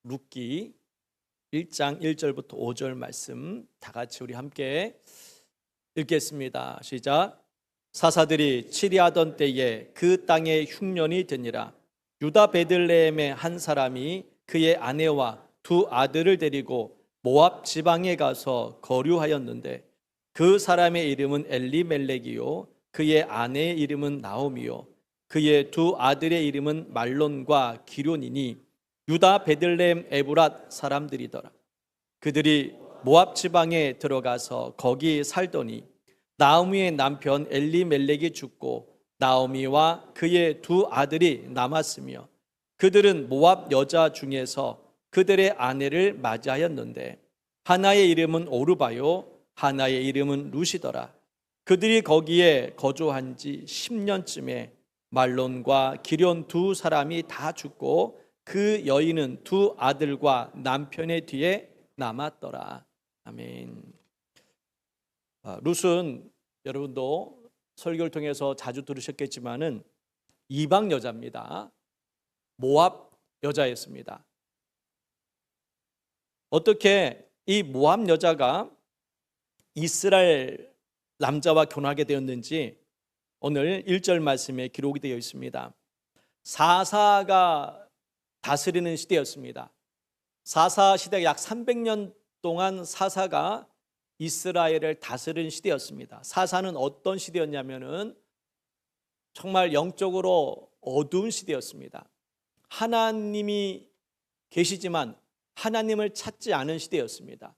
룻기 1장 1절부터 5절 말씀 다 같이 우리 함께 읽겠습니다. 시작. 사사들이 치리하던 때에 그 땅에 흉년이 드니라. 유다 베들레헴의 한 사람이 그의 아내와 두 아들을 데리고 모압 지방에 가서 거류하였는데 그 사람의 이름은 엘리멜렉이요 그의 아내의 이름은 나오미요 그의 두 아들의 이름은 말론과 기런이니 유다 베들레헴 에브랏 사람들이더라. 그들이 모압 지방에 들어가서 거기 살더니 나오미의 남편 엘리멜렉이 죽고 나오미와 그의 두 아들이 남았으며 그들은 모압 여자 중에서 그들의 아내를 맞이하였는데 하나의 이름은 오르바요 하나의 이름은 룻이더라. 그들이 거기에 거주한 지 10년쯤에 말론과 기런 두 사람이 다 죽고 그 여인은 두 아들과 남편의 뒤에 남았더라. 아멘. 룻은 여러분도 설교를 통해서 자주 들으셨겠지만은 이방 여자입니다. 모압 여자였습니다. 어떻게 이 모압 여자가 이스라엘 남자와 결혼하게 되었는지 오늘 1절 말씀에 기록이 되어 있습니다. 사사가 다스리는 시대였습니다. 사사 시대가 약 300년 동안 사사가 이스라엘을 다스리는 시대였습니다. 사사는 어떤 시대였냐면은 정말 영적으로 어두운 시대였습니다. 하나님이 계시지만 하나님을 찾지 않은 시대였습니다.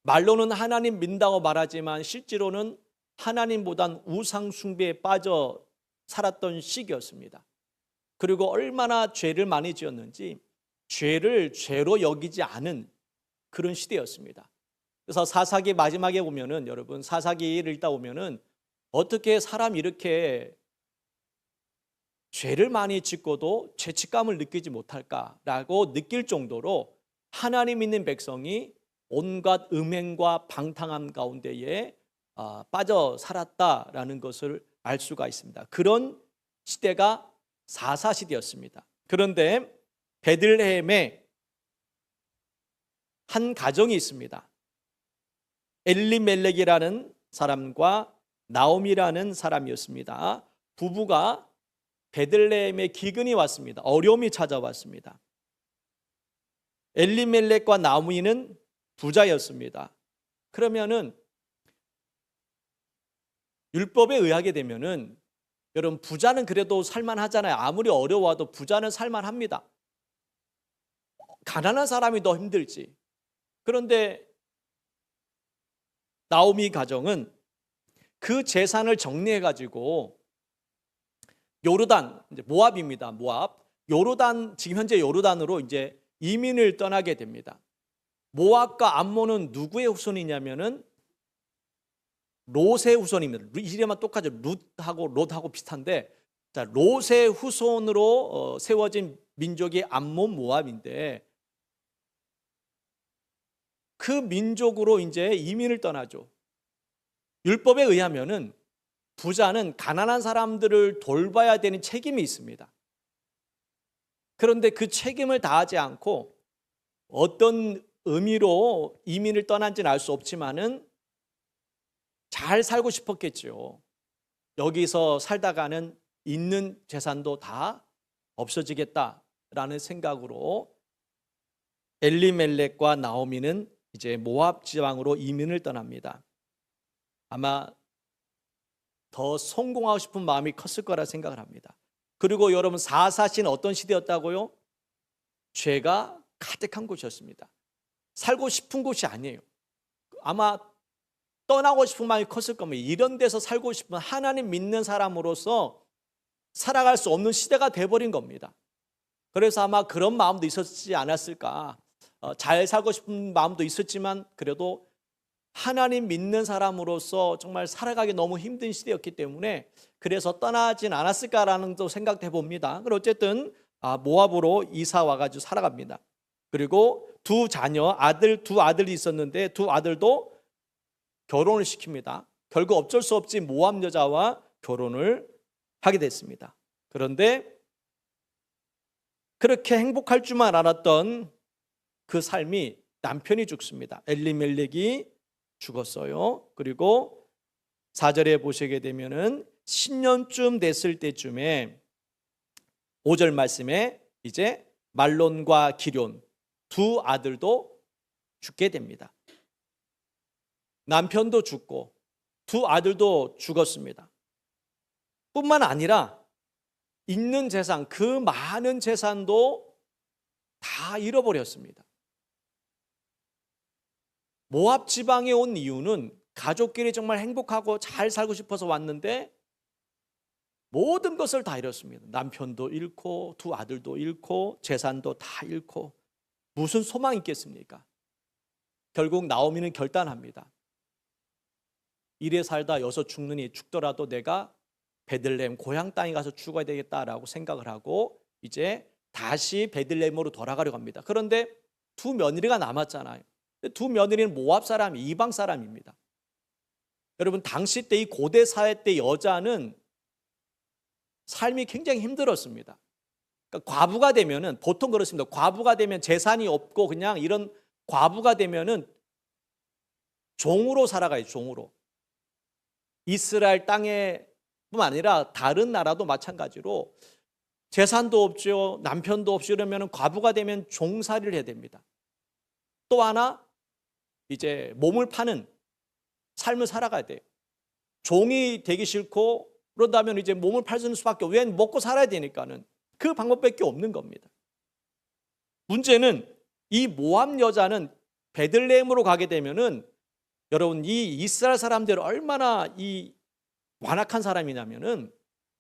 말로는 하나님 믿는다고 말하지만 실제로는 하나님보단 우상 숭배에 빠져 살았던 시기였습니다. 그리고 얼마나 죄를 많이 지었는지 죄를 죄로 여기지 않은 그런 시대였습니다. 그래서 사사기 마지막에 보면은 여러분 사사기를 읽다 보면은 어떻게 사람이 이렇게 죄를 많이 짓고도 죄책감을 느끼지 못할까라고 느낄 정도로 하나님 믿는 백성이 온갖 음행과 방탕함 가운데에 빠져 살았다라는 것을 알 수가 있습니다. 그런 시대가 사사 시대였습니다. 그런데 베들레헴에 한 가정이 있습니다. 엘리멜렉이라는 사람과 나오미라는 사람이었습니다. 부부가 베들레헴에 기근이 왔습니다. 어려움이 찾아왔습니다. 엘리멜렉과 나오미는 부자였습니다. 그러면은 율법에 의하게 되면은 여러분 부자는 그래도 살만하잖아요. 아무리 어려워도 부자는 살만합니다. 가난한 사람이 더 힘들지. 그런데 나오미 가정은 그 재산을 정리해 가지고 요르단, 이제 모압입니다. 모압. 요르단, 지금 현재 요르단으로 이제 이민을 떠나게 됩니다. 모압과 암몬은 누구의 후손이냐면은 롯의 후손입니다. 이름만 똑같죠. 룻하고 롯하고 비슷한데, 자, 롯의 후손으로 세워진 민족이 암몬 모압인데 그 민족으로 이제 이민을 떠나죠. 율법에 의하면은 부자는 가난한 사람들을 돌봐야 되는 책임이 있습니다. 그런데 그 책임을 다하지 않고 어떤 의미로 이민을 떠난지는 알 수 없지만은 잘 살고 싶었겠죠. 여기서 살다가는 있는 재산도 다 없어지겠다라는 생각으로 엘리멜렉과 나오미는 이제 모압 지방으로 이민을 떠납니다. 아마 더 성공하고 싶은 마음이 컸을 거라 생각을 합니다. 그리고 여러분 사사시는 어떤 시대였다고요? 죄가 가득한 곳이었습니다. 살고 싶은 곳이 아니에요. 아마 떠나고 싶은 마음이 컸을 겁니다. 이런 데서 살고 싶은 하나님 믿는 사람으로서 살아갈 수 없는 시대가 돼버린 겁니다. 그래서 아마 그런 마음도 있었지 않았을까. 잘 살고 싶은 마음도 있었지만 그래도 하나님 믿는 사람으로서 정말 살아가기 너무 힘든 시대였기 때문에 그래서 떠나진 않았을까라는 또 생각도 해봅니다. 그리고 어쨌든 모압으로 이사 와가지고 살아갑니다. 그리고 두 아들이 있었는데 두 아들도 결혼을 시킵니다. 결국 어쩔 수 없이 모압 여자와 결혼을 하게 됐습니다. 그런데 그렇게 행복할 줄만 알았던 그 삶이 남편이 죽습니다. 엘리멜렉이 죽었어요. 그리고 4절에 보시게 되면은 10년쯤 됐을 때쯤에 5절 말씀에 이제 말론과 기럨 두 아들도 죽게 됩니다. 남편도 죽고 두 아들도 죽었습니다. 뿐만 아니라 있는 재산, 그 많은 재산도 다 잃어버렸습니다. 모압 지방에 온 이유는 가족끼리 정말 행복하고 잘 살고 싶어서 왔는데 모든 것을 다 잃었습니다. 남편도 잃고 두 아들도 잃고 재산도 다 잃고 무슨 소망이 있겠습니까? 결국 나오미는 결단합니다. 이래 살다 여기서 죽느니 죽더라도 내가 베들레헴 고향 땅에 가서 죽어야 되겠다라고 생각을 하고 이제 다시 베들레헴으로 돌아가려고 합니다. 그런데 두 며느리가 남았잖아요. 두 며느리는 모압 사람, 이방 사람입니다. 여러분 당시 때 이 고대 사회 때 여자는 삶이 굉장히 힘들었습니다. 그러니까 과부가 되면은 보통 그렇습니다. 과부가 되면 재산이 없고 그냥 이런 과부가 되면은 종으로 살아가요. 종으로. 이스라엘 땅에 뿐만 아니라 다른 나라도 마찬가지로 재산도 없죠. 남편도 없이 이러면 과부가 되면 종살이를 해야 됩니다. 또 하나 이제 몸을 파는 삶을 살아가야 돼요. 종이 되기 싫고 그런다면 이제 몸을 팔는 수밖에 왜 먹고 살아야 되니까는 그 방법밖에 없는 겁니다. 문제는 이 모압 여자는 베들레헴으로 가게 되면은 여러분 이 이스라엘 사람들이 얼마나 이 완악한 사람이냐면은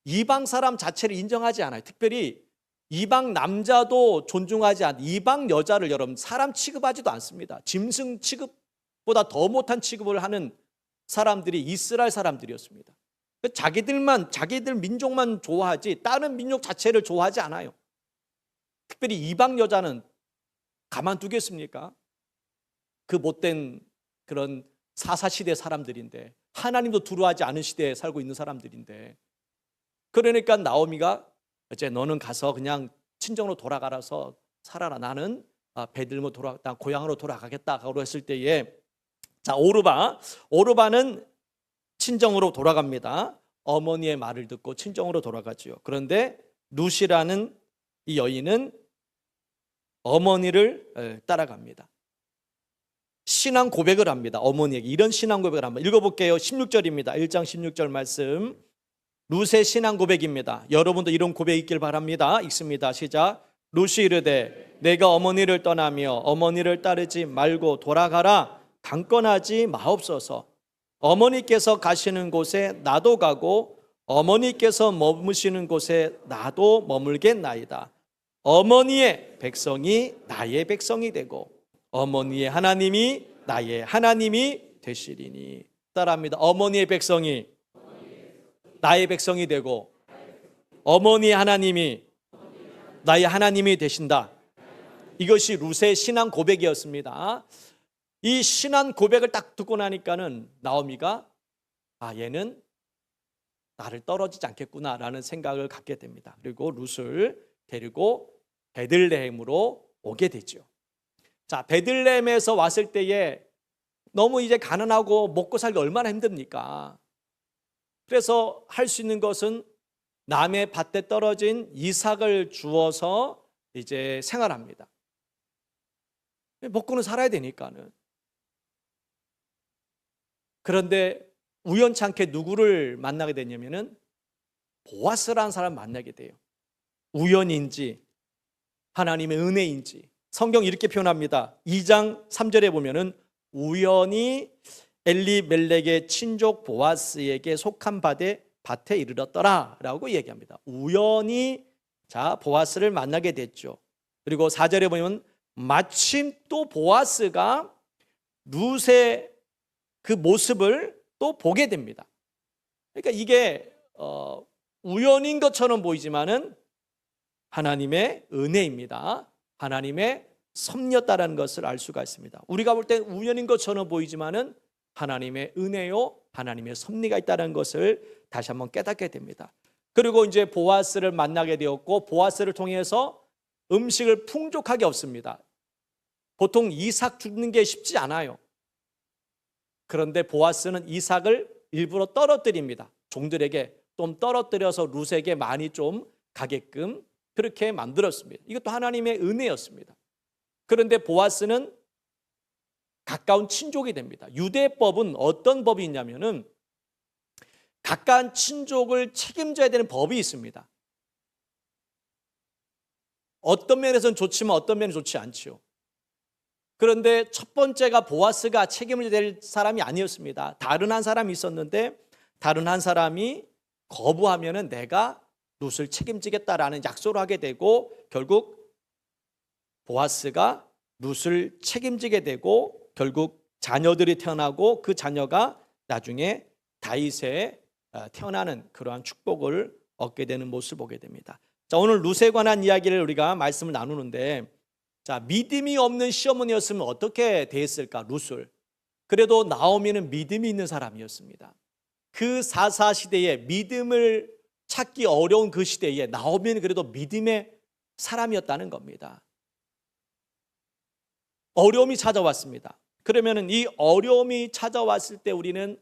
이방 사람 자체를 인정하지 않아요. 특별히 이방 남자도 존중하지 않고 이방 여자를 여러분 사람 취급하지도 않습니다. 짐승 취급보다 더 못한 취급을 하는 사람들이 이스라엘 사람들이었습니다. 자기들 민족만 좋아하지 다른 민족 자체를 좋아하지 않아요. 특별히 이방 여자는 가만두겠습니까? 그 못된 그런 사사시대 사람들인데 하나님도 두려워하지 않은 시대에 살고 있는 사람들인데 그러니까 나오미가 이제 너는 가서 그냥 친정으로 돌아가라서 살아라. 나는 베들레헴으로 난 고향으로 돌아가겠다고 했을 때에 자 오르바는 친정으로 돌아갑니다. 어머니의 말을 듣고 친정으로 돌아가지요. 그런데 룻이라는 이 여인은 어머니를 따라갑니다. 신앙 고백을 합니다. 어머니에게 이런 신앙 고백을 합니다. 읽어볼게요. 16절입니다. 1장 16절 말씀. 룻의 신앙 고백입니다. 여러분도 이런 고백 있길 바랍니다. 읽습니다. 시작. 룻이 이르되 내가 어머니를 떠나며 어머니를 따르지 말고 돌아가라. 강권하지 마옵소서. 어머니께서 가시는 곳에 나도 가고 어머니께서 머무시는 곳에 나도 머물겠나이다. 어머니의 백성이 나의 백성이 되고 어머니의 하나님이 나의 하나님이 되시리니. 따라합니다. 어머니의 백성이 나의 백성이 되고 어머니의 하나님이 나의 하나님이 되신다. 이것이 룻의 신앙 고백이었습니다. 이 신앙 고백을 딱 듣고 나니까는 나오미가 얘는 나를 떨어지지 않겠구나라는 생각을 갖게 됩니다. 그리고 룻을 데리고 베들레헴으로 오게 되죠. 자, 베들레헴에서 왔을 때에 너무 이제 가난하고 먹고 살기 얼마나 힘듭니까? 그래서 할 수 있는 것은 남의 밭에 떨어진 이삭을 주어서 이제 생활합니다. 먹고는 살아야 되니까는. 그런데 우연찮게 누구를 만나게 되냐면은 보아스라는 사람을 만나게 돼요. 우연인지 하나님의 은혜인지 성경 이렇게 표현합니다. 2장 3절에 보면은 우연히 엘리멜렉의 친족 보아스에게 속한 밭에 이르렀더라 라고 얘기합니다. 우연히 보아스를 만나게 됐죠. 그리고 4절에 보면 마침 또 보아스가 룻의 그 모습을 또 보게 됩니다. 그러니까 이게 우연인 것처럼 보이지만은 하나님의 은혜입니다. 하나님의 섭리였다라는 것을 알 수가 있습니다. 우리가 볼 때 우연인 것처럼 보이지만은 하나님의 은혜요, 하나님의 섭리가 있다는 것을 다시 한번 깨닫게 됩니다. 그리고 이제 보아스를 만나게 되었고 보아스를 통해서 음식을 풍족하게 얻습니다. 보통 이삭 죽는 게 쉽지 않아요. 그런데 보아스는 이삭을 일부러 떨어뜨립니다. 종들에게 좀 떨어뜨려서 룻에게 많이 좀 가게끔 그렇게 만들었습니다. 이것도 하나님의 은혜였습니다. 그런데 보아스는 가까운 친족이 됩니다. 유대법은 어떤 법이 있냐면은 가까운 친족을 책임져야 되는 법이 있습니다. 어떤 면에서는 좋지만 어떤 면은 좋지 않지요. 그런데 첫 번째가 보아스가 책임을 져야 될 사람이 아니었습니다. 다른 한 사람이 있었는데 다른 한 사람이 거부하면은 내가 룻을 책임지겠다라는 약속을 하게 되고 결국 보아스가 룻을 책임지게 되고 결국 자녀들이 태어나고 그 자녀가 나중에 다윗에 태어나는 그러한 축복을 얻게 되는 모습을 보게 됩니다. 자, 오늘 룻에 관한 이야기를 우리가 말씀을 나누는데, 자, 믿음이 없는 시어머니였으면 어떻게 대했을까? 룻을. 그래도 나오미는 믿음이 있는 사람이었습니다. 그 사사 시대에 믿음을 찾기 어려운 그 시대에 나오미는 그래도 믿음의 사람이었다는 겁니다. 어려움이 찾아왔습니다. 그러면은 이 어려움이 찾아왔을 때 우리는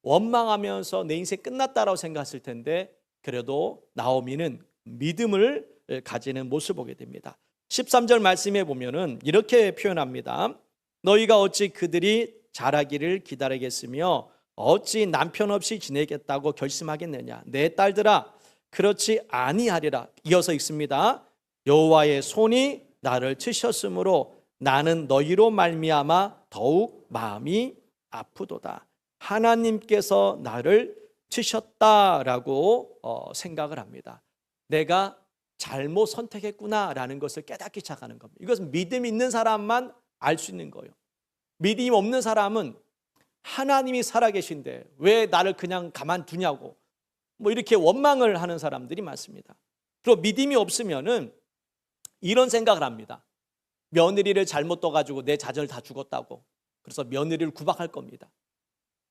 원망하면서 내 인생 끝났다라고 생각했을 텐데 그래도 나오미는 믿음을 가지는 모습을 보게 됩니다. 13절 말씀에 보면은 이렇게 표현합니다. 너희가 어찌 그들이 자라기를 기다리겠으며 어찌 남편 없이 지내겠다고 결심하겠느냐. 내 딸들아 그렇지 아니하리라. 이어서 읽습니다. 여호와의 손이 나를 치셨으므로 나는 너희로 말미암아 더욱 마음이 아프도다. 하나님께서 나를 치셨다라고 생각을 합니다. 내가 잘못 선택했구나라는 것을 깨닫기 시작하는 겁니다. 이것은 믿음이 있는 사람만 알 수 있는 거예요. 믿음이 없는 사람은 하나님이 살아계신데 왜 나를 그냥 가만두냐고 뭐 이렇게 원망을 하는 사람들이 많습니다. 그리고 믿음이 없으면은 이런 생각을 합니다. 며느리를 잘못 떠가지고 내 자녀를 다 죽었다고. 그래서 며느리를 구박할 겁니다.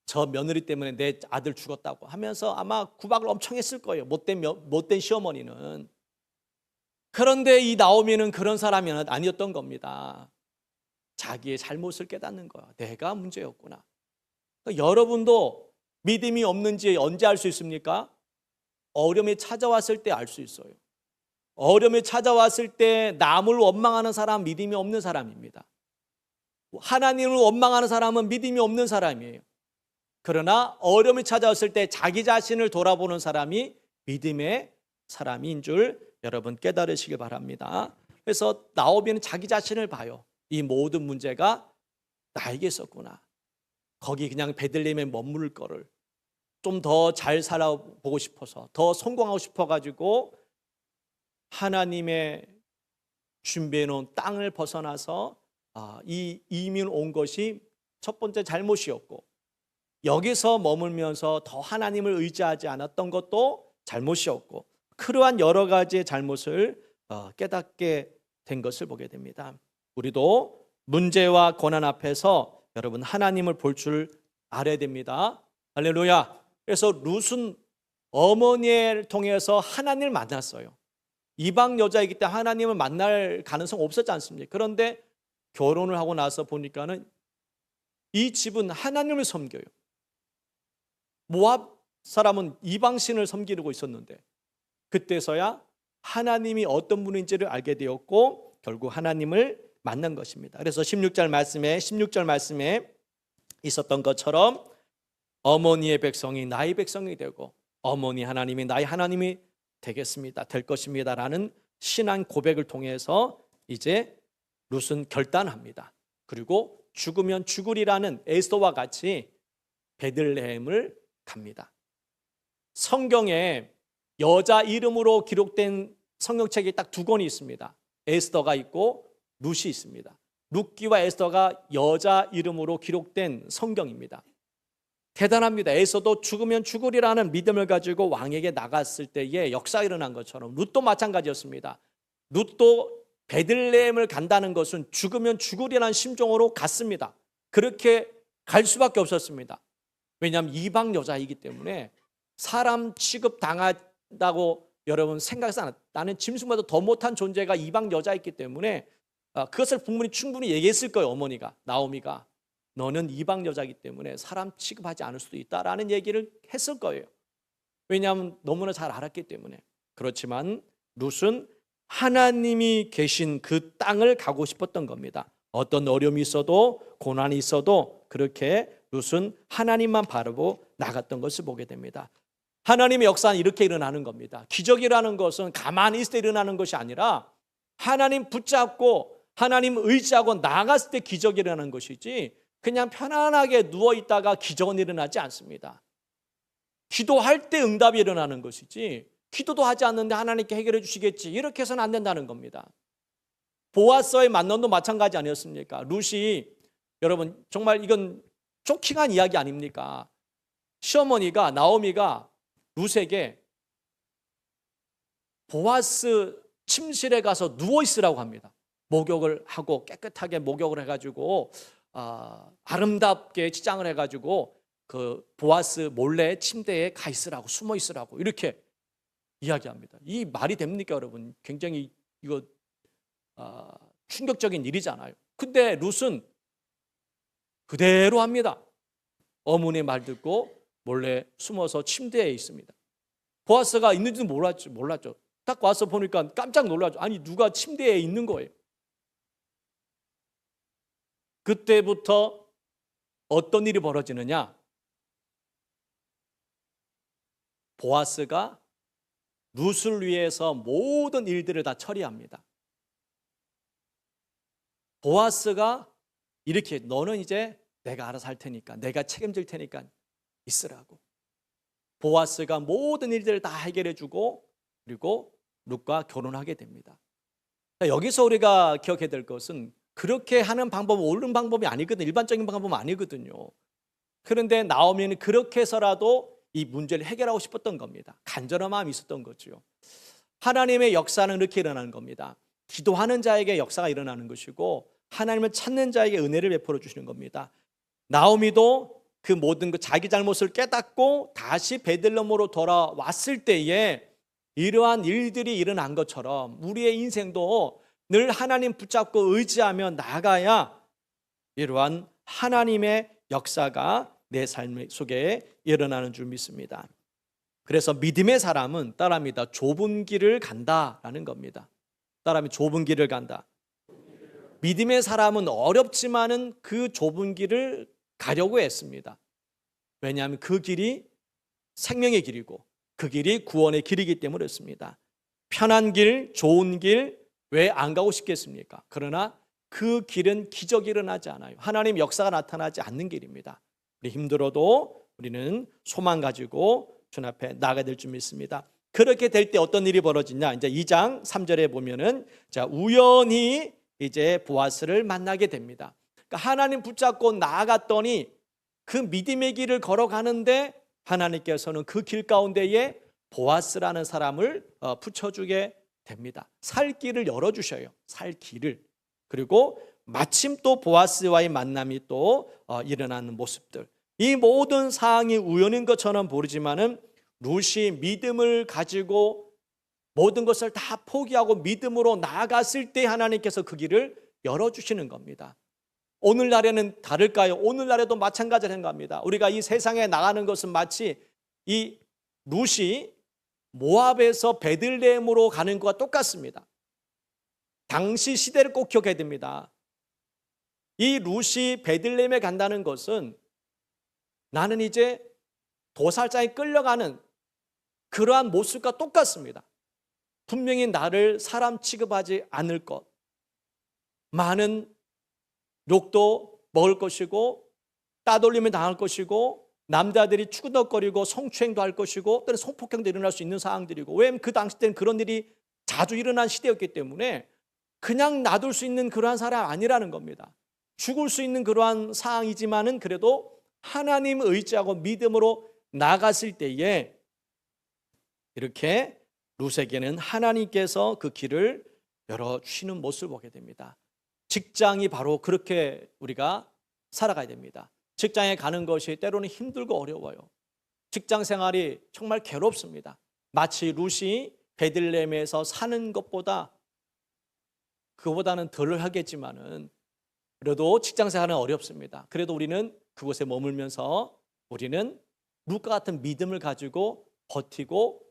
저 며느리 때문에 내 아들 죽었다고 하면서 아마 구박을 엄청 했을 거예요. 못된 시어머니는. 그런데 이 나오미는 그런 사람이 아니었던 겁니다. 자기의 잘못을 깨닫는 거야. 내가 문제였구나. 그러니까 여러분도 믿음이 없는지 언제 알 수 있습니까? 어려움이 찾아왔을 때 알 수 있어요. 어려움이 찾아왔을 때 남을 원망하는 사람 믿음이 없는 사람입니다. 하나님을 원망하는 사람은 믿음이 없는 사람이에요. 그러나 어려움이 찾아왔을 때 자기 자신을 돌아보는 사람이 믿음의 사람인 줄 여러분 깨달으시길 바랍니다. 그래서 나오미는 자기 자신을 봐요. 이 모든 문제가 나에게 있었구나. 거기 그냥 베들레헴에 머무를 거를 좀 더 잘 살아보고 싶어서 더 성공하고 싶어가지고 하나님의 준비해 놓은 땅을 벗어나서 이 이민 온 것이 첫 번째 잘못이었고 여기서 머물면서 더 하나님을 의지하지 않았던 것도 잘못이었고 그러한 여러 가지의 잘못을 깨닫게 된 것을 보게 됩니다. 우리도 문제와 고난 앞에서 여러분 하나님을 볼 줄 알아야 됩니다. 할렐루야. 그래서 룻은 어머니를 통해서 하나님을 만났어요. 이방 여자이기 때문에 하나님을 만날 가능성 없었지 않습니까? 그런데 결혼을 하고 나서 보니까는 이 집은 하나님을 섬겨요. 모압 사람은 이방신을 섬기고 있었는데 그때서야 하나님이 어떤 분인지를 알게 되었고 결국 하나님을 만난 것입니다. 그래서 16절 말씀에 있었던 것처럼 어머니의 백성이 나의 백성이 되고 어머니 하나님이 나의 하나님이 되겠습니다. 될 것입니다. 라는 신앙 고백을 통해서 이제 룻은 결단합니다. 그리고 죽으면 죽으리라는 에스더와 같이 베들레헴을 갑니다. 성경에 여자 이름으로 기록된 성경책이 딱 두 권이 있습니다. 에스더가 있고 룻이 있습니다. 룻기와 에스더가 여자 이름으로 기록된 성경입니다. 대단합니다. 에스더도 죽으면 죽으리라는 믿음을 가지고 왕에게 나갔을 때에 역사가 일어난 것처럼 룻도 마찬가지였습니다. 룻도 베들레헴을 간다는 것은 죽으면 죽으리라는 심정으로 갔습니다. 그렇게 갈 수밖에 없었습니다. 왜냐하면 이방 여자이기 때문에 사람 취급당한다고 여러분 생각해서 나는 짐승보다 더 못한 존재가 이방 여자였기 때문에 그것을 부모님이 충분히 얘기했을 거예요. 어머니가, 나오미가. 너는 이방 여자이기 때문에 사람 취급하지 않을 수도 있다라는 얘기를 했을 거예요. 왜냐하면 너무나 잘 알았기 때문에. 그렇지만 룻은 하나님이 계신 그 땅을 가고 싶었던 겁니다. 어떤 어려움이 있어도 고난이 있어도 그렇게 룻은 하나님만 바라보고 나갔던 것을 보게 됩니다. 하나님의 역사는 이렇게 일어나는 겁니다. 기적이라는 것은 가만히 있을 때 일어나는 것이 아니라 하나님 붙잡고 하나님 의지하고 나갔을 때 기적이 일어나는 것이지, 그냥 편안하게 누워있다가 기적은 일어나지 않습니다. 기도할 때 응답이 일어나는 것이지, 기도도 하지 않는데 하나님께 해결해 주시겠지, 이렇게 해서는 안 된다는 겁니다. 보아스와의 만남도 마찬가지 아니었습니까? 룻이, 여러분 정말 이건 쇼킹한 이야기 아닙니까? 시어머니가, 나오미가 룻에게 보아스 침실에 가서 누워있으라고 합니다. 목욕을 하고 깨끗하게 목욕을 해가지고 아름답게 치장을 해가지고 그 보아스 몰래 침대에 가 있으라고, 숨어 있으라고 이렇게 이야기합니다. 이 말이 됩니까, 여러분? 굉장히 이거 충격적인 일이잖아요. 근데 룻은 그대로 합니다. 어머니의 말 듣고 몰래 숨어서 침대에 있습니다. 보아스가 있는지도 몰랐죠. 딱 와서 보니까 깜짝 놀라죠. 아니, 누가 침대에 있는 거예요. 그때부터 어떤 일이 벌어지느냐? 보아스가 룻을 위해서 모든 일들을 다 처리합니다. 보아스가 이렇게, 너는 이제 내가 알아서 할 테니까, 내가 책임질 테니까 있으라고. 보아스가 모든 일들을 다 해결해 주고, 그리고 룻과 결혼하게 됩니다. 여기서 우리가 기억해야 될 것은, 그렇게 하는 방법은 옳은 방법이 아니거든요. 일반적인 방법은 아니거든요. 그런데 나오미는 그렇게 해서라도 이 문제를 해결하고 싶었던 겁니다. 간절한 마음이 있었던 거죠. 하나님의 역사는 이렇게 일어나는 겁니다. 기도하는 자에게 역사가 일어나는 것이고, 하나님을 찾는 자에게 은혜를 베풀어 주시는 겁니다. 나오미도 그 모든 자기 잘못을 깨닫고 다시 베들레헴으로 돌아왔을 때에 이러한 일들이 일어난 것처럼 우리의 인생도 늘 하나님 붙잡고 의지하며 나가야 이러한 하나님의 역사가 내 삶 속에 일어나는 줄 믿습니다. 그래서 믿음의 사람은 따라합니다. 좁은 길을 간다라는 겁니다. 따라하면 좁은 길을 간다. 믿음의 사람은 어렵지만은 그 좁은 길을 가려고 했습니다. 왜냐하면 그 길이 생명의 길이고 그 길이 구원의 길이기 때문에 그렇습니다. 편한 길, 좋은 길, 왜 안 가고 싶겠습니까? 그러나 그 길은 기적이 일어나지 않아요. 하나님 역사가 나타나지 않는 길입니다. 우리 힘들어도 우리는 소망 가지고 주님 앞에 나가야 될 줄 믿습니다. 그렇게 될 때 어떤 일이 벌어지냐? 이제 2장 3절에 보면은 우연히 이제 보아스를 만나게 됩니다. 그러니까 하나님 붙잡고 나아갔더니 그 믿음의 길을 걸어가는데 하나님께서는 그 길 가운데에 보아스라는 사람을 붙여주게 됩니다. 살 길을 열어주셔요. 살 길을. 그리고 마침 또 보아스와의 만남이 또 일어나는 모습들. 이 모든 사항이 우연인 것처럼 보이지만은 룻이 믿음을 가지고 모든 것을 다 포기하고 믿음으로 나아갔을 때 하나님께서 그 길을 열어주시는 겁니다. 오늘날에는 다를까요? 오늘날에도 마찬가지로 생각합니다. 우리가 이 세상에 나가는 것은 마치 이 룻이 모압에서 베들레헴으로 가는 것과 똑같습니다. 당시 시대를 꼭 기억해야 됩니다. 이 룻이 베들레헴에 간다는 것은 나는 이제 도살장에 끌려가는 그러한 모습과 똑같습니다. 분명히 나를 사람 취급하지 않을 것, 많은 욕도 먹을 것이고 따돌림을 당할 것이고 남자들이 추구덕거리고 성추행도 할 것이고 또는 성폭행도 일어날 수 있는 상황들이고, 왜냐하면 그 당시 때는 그런 일이 자주 일어난 시대였기 때문에 그냥 놔둘 수 있는 그러한 사람 아니라는 겁니다. 죽을 수 있는 그러한 상황이지만은 그래도 하나님 의지하고 믿음으로 나갔을 때에 이렇게 룻에게는 하나님께서 그 길을 열어주시는 모습을 보게 됩니다. 직장이 바로 그렇게 우리가 살아가야 됩니다. 직장에 가는 것이 때로는 힘들고 어려워요. 직장 생활이 정말 괴롭습니다. 마치 룻이 베들레헴에서 사는 것보다 그거보다는 덜 하겠지만은 그래도 직장생활은 어렵습니다. 그래도 우리는 그곳에 머물면서 우리는 물과 같은 믿음을 가지고 버티고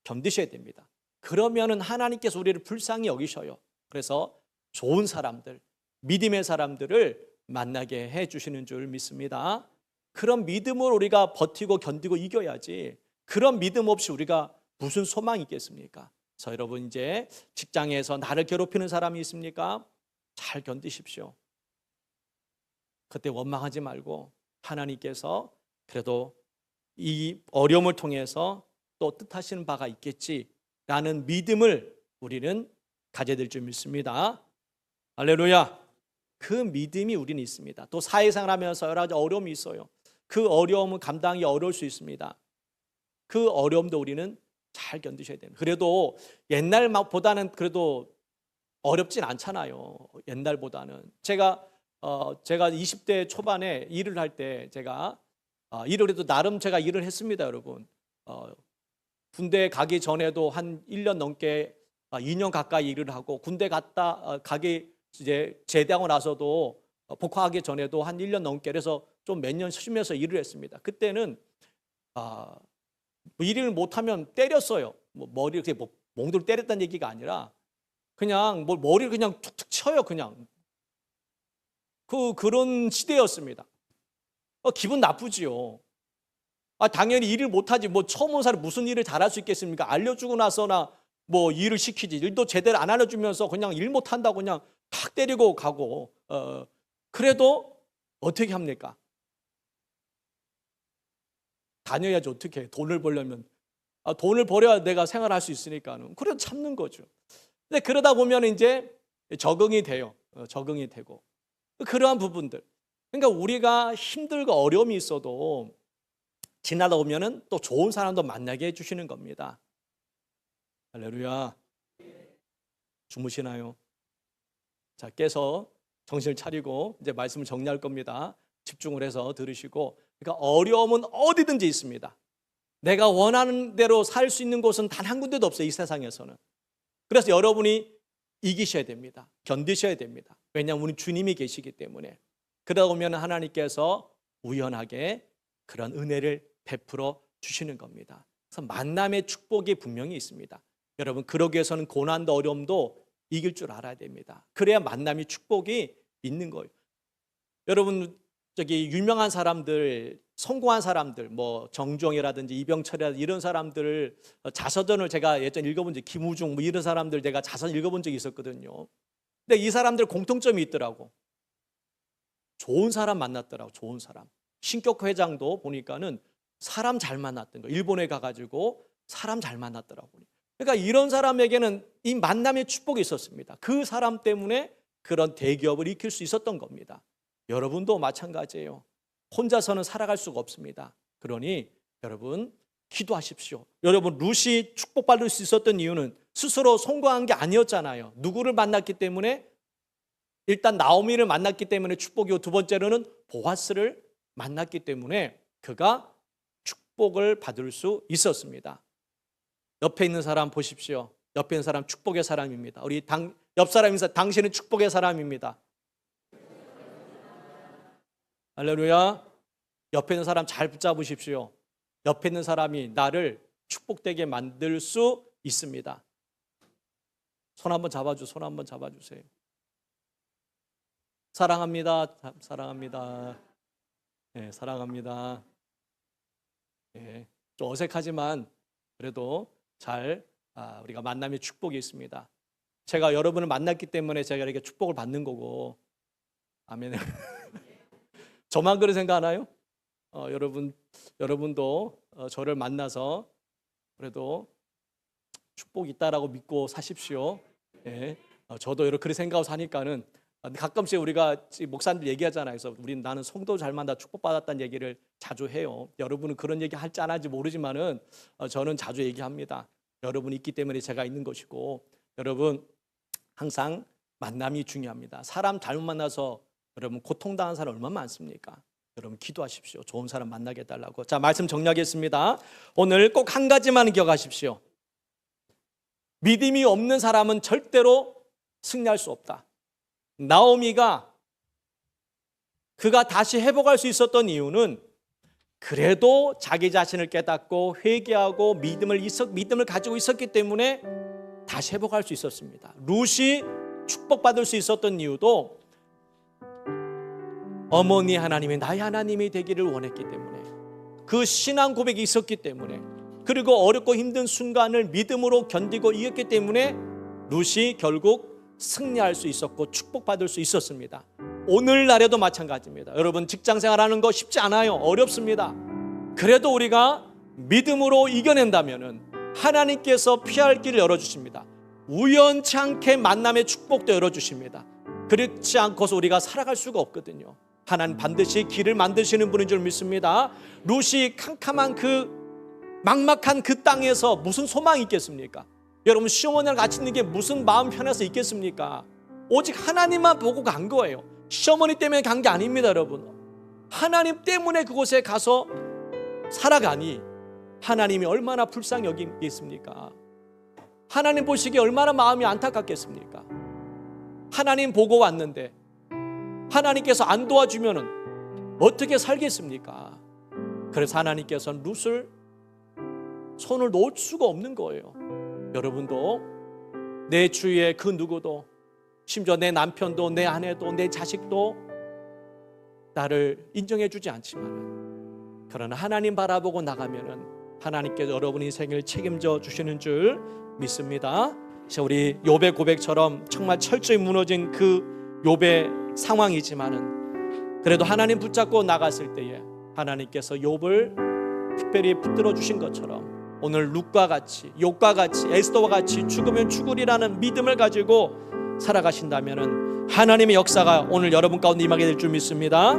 견디셔야 됩니다. 그러면은 하나님께서 우리를 불쌍히 여기셔요. 그래서 좋은 사람들, 믿음의 사람들을 만나게 해 주시는 줄 믿습니다. 그런 믿음으로 우리가 버티고 견디고 이겨야지, 그런 믿음 없이 우리가 무슨 소망이 있겠습니까? 그래서 여러분, 이제 직장에서 나를 괴롭히는 사람이 있습니까? 잘 견디십시오. 그때 원망하지 말고 하나님께서 그래도 이 어려움을 통해서 또 뜻하시는 바가 있겠지라는 믿음을 우리는 가져야 될 줄 믿습니다. 할렐루야. 그 믿음이 우리는 있습니다. 또 사회생활 하면서 여러 가지 어려움이 있어요. 그 어려움은 감당이 어려울 수 있습니다. 그 어려움도 우리는 잘 견디셔야 됩니다. 그래도 옛날보다는 그래도 어렵진 않잖아요. 옛날보다는. 제가 20대 초반에 일을 할 때 일을 해도 나름 제가 일을 했습니다, 여러분. 군대 가기 전에도 한 1년 넘게 2년 가까이 일을 하고, 군대 가기 이제 제대하고 나서도 복학하기 전에도 한 1년 넘게, 그래서 좀 몇 년 쉬면서 일을 했습니다. 그때는 일을 못하면 때렸어요. 머리를 그렇게 몽둥이 때렸다는 얘기가 아니라 그냥 머리를 그냥 툭툭 쳐요. 그냥 그런 시대였습니다. 기분 나쁘지요. 당연히 일을 못하지. 처음 온 사람이 무슨 일을 잘할 수 있겠습니까? 알려주고 나서나 일을 시키지. 일도 제대로 안 알려주면서 그냥 일 못한다고 그냥 탁 때리고 가고. 그래도 어떻게 합니까? 다녀야지. 어떻게 해? 돈을 벌려면. 돈을 벌여야 내가 생활할 수 있으니까는. 그래도 참는 거죠. 근데 그러다 보면 이제 적응이 돼요. 적응이 되고. 그러한 부분들. 그러니까 우리가 힘들고 어려움이 있어도 지나다 보면은 또 좋은 사람도 만나게 해주시는 겁니다. 할렐루야. 주무시나요? 자, 깨서 정신을 차리고 이제 말씀을 정리할 겁니다. 집중을 해서 들으시고. 그러니까 어려움은 어디든지 있습니다. 내가 원하는 대로 살 수 있는 곳은 단 한 군데도 없어요, 이 세상에서는. 그래서 여러분이 이기셔야 됩니다. 견디셔야 됩니다. 왜냐하면 우리 주님이 계시기 때문에. 그러다 보면 하나님께서 우연하게 그런 은혜를 베풀어 주시는 겁니다. 그래서 만남의 축복이 분명히 있습니다. 여러분, 그러기 위해서는 고난도 어려움도 이길 줄 알아야 됩니다. 그래야 만남의 축복이 있는 거예요. 여러분, 유명한 사람들, 성공한 사람들, 정주영이라든지 이병철이라든지 이런 사람들 자서전을 제가 예전에 읽어본 적, 김우중 이런 사람들 제가 자서전 읽어본 적이 있었거든요. 근데 이 사람들 공통점이 있더라고. 좋은 사람 만났더라고. 좋은 사람. 신격 회장도 보니까는 사람 잘 만났던 거. 일본에 가가지고 사람 잘 만났더라고. 그러니까 이런 사람에게는 이 만남의 축복이 있었습니다. 그 사람 때문에 그런 대기업을 익힐 수 있었던 겁니다. 여러분도 마찬가지예요. 혼자서는 살아갈 수가 없습니다. 그러니 여러분 기도하십시오. 여러분 룻이 축복받을 수 있었던 이유는 스스로 성공한 게 아니었잖아요. 누구를 만났기 때문에? 일단 나오미를 만났기 때문에 축복이고, 두 번째로는 보아스를 만났기 때문에 그가 축복을 받을 수 있었습니다. 옆에 있는 사람 보십시오. 옆에 있는 사람 축복의 사람입니다. 우리 옆 사람 인사, 당신은 축복의 사람입니다. 할렐루야. 옆에 있는 사람 잘 붙잡으십시오. 옆에 있는 사람이 나를 축복되게 만들 수 있습니다. 손 한번 잡아주세요. 사랑합니다. 사랑합니다. 네, 사랑합니다. 네, 좀 어색하지만 그래도 우리가 만남의 축복이 있습니다. 제가 여러분을 만났기 때문에 제가 이렇게 축복을 받는 거고. 아멘. 저만 그런 생각하나요? 여러분도 저를 만나서 그래도 축복이 있다라고 믿고 사십시오. 예, 저도 이렇게 생각하고 사니까는 가끔씩 우리가 목사님들 얘기하잖아요. 그래서 나는 성도 잘 만나 축복받았다는 얘기를 자주 해요. 여러분은 그런 얘기 할지 안 할지 모르지만은 저는 자주 얘기합니다. 여러분이 있기 때문에 제가 있는 것이고, 여러분 항상 만남이 중요합니다. 사람 잘못 만나서 여러분 고통당한 사람 얼마나 많습니까? 여러분 기도하십시오. 좋은 사람 만나게 해달라고. 자, 말씀 정리하겠습니다. 오늘 꼭 한 가지만 기억하십시오. 믿음이 없는 사람은 절대로 승리할 수 없다. 나오미가 그가 다시 회복할 수 있었던 이유는 그래도 자기 자신을 깨닫고 회개하고 믿음을 가지고 있었기 때문에 다시 회복할 수 있었습니다. 룻이 축복받을 수 있었던 이유도 어머니 하나님이 나의 하나님이 되기를 원했기 때문에, 그 신앙 고백이 있었기 때문에, 그리고 어렵고 힘든 순간을 믿음으로 견디고 이겼기 때문에 룻이 결국 승리할 수 있었고 축복받을 수 있었습니다. 오늘날에도 마찬가지입니다. 여러분, 직장생활하는 거 쉽지 않아요. 어렵습니다. 그래도 우리가 믿음으로 이겨낸다면 하나님께서 피할 길을 열어주십니다. 우연치 않게 만남의 축복도 열어주십니다. 그렇지 않고서 우리가 살아갈 수가 없거든요. 하나님 반드시 길을 만드시는 분인 줄 믿습니다. 룻이 캄캄한 막막한 그 땅에서 무슨 소망이 있겠습니까? 여러분, 시어머니랑 같이 있는 게 무슨 마음 편해서 있겠습니까? 오직 하나님만 보고 간 거예요. 시어머니 때문에 간 게 아닙니다. 여러분, 하나님 때문에 그곳에 가서 살아가니 하나님이 얼마나 불쌍히 여기겠습니까? 하나님 보시기에 얼마나 마음이 안타깝겠습니까? 하나님 보고 왔는데 하나님께서 안 도와주면 어떻게 살겠습니까? 그래서 하나님께서는 룻을 손을 놓을 수가 없는 거예요. 여러분도 내 주위에 그 누구도, 심지어 내 남편도 내 아내도 내 자식도 나를 인정해 주지 않지만, 그러나 하나님 바라보고 나가면은 하나님께서 여러분 인생을 책임져 주시는 줄 믿습니다. 우리 욥의 고백처럼 정말 철저히 무너진 그 욥의 상황이지만은 그래도 하나님 붙잡고 나갔을 때에 하나님께서 욥을 특별히 붙들어 주신 것처럼 오늘 룻과 같이, 욥과 같이, 에스더와 같이 죽으면 죽으리라는 믿음을 가지고 살아가신다면은 하나님의 역사가 오늘 여러분 가운데 임하게 될 줄 믿습니다.